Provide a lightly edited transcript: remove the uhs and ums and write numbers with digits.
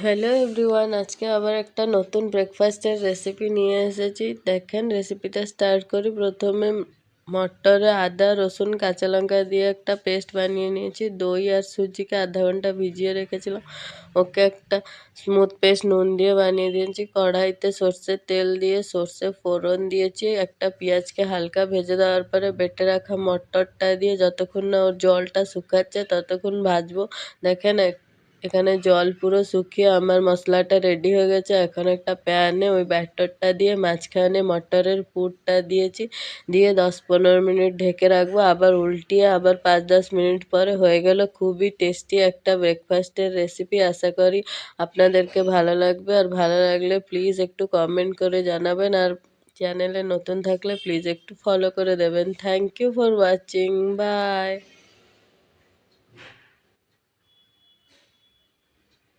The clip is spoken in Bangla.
হ্যালো এভরিওয়ান, আজকে আবার একটা নতুন ব্রেকফাস্টের রেসিপি নিয়ে এসেছি। দেখেন রেসিপিটা স্টার্ট করি। প্রথমে মটরে আদা রসুন কাঁচা লঙ্কা দিয়ে একটা পেস্ট বানিয়ে নিয়েছি। দই আর সুজিকে আধা ঘন্টা ভিজিয়ে রেখেছিলাম, ওকে একটা স্মুথ পেস্ট নুন দিয়ে বানিয়ে দিয়েছি। কড়াইতে সর্ষের তেল দিয়ে সর্ষে ফোড়ন দিয়েছি। একটা পেঁয়াজকে হালকা ভেজে দেওয়ার পরে বেটে রাখা মটরটা দিয়ে যতক্ষণ না ওর জলটা শুকাচ্ছে ততক্ষণ ভাজবো। দেখেন এখানে জল পুরো শুকিয়ে আমার মশলাটা রেডি হয়ে গেছে। এখন একটা প্যানে ওই ব্যাটারটা দিয়ে মাঝখানে মটরের পুরটা দিয়েছি, দিয়ে 10-15 মিনিট ঢেকে রাখবো। আবার উল্টিয়ে আবার 5-10 মিনিট পরে হয়ে গেল। খুবই টেস্টি একটা ব্রেকফাস্টের রেসিপি। আশা করি আপনাদেরকে ভালো লাগবে, আর ভালো লাগলে প্লিজ একটু কমেন্ট করে জানাবেন, আর চ্যানেলে নতুন থাকলে প্লিজ একটু ফলো করে দেবেন। Thank you for watching, by.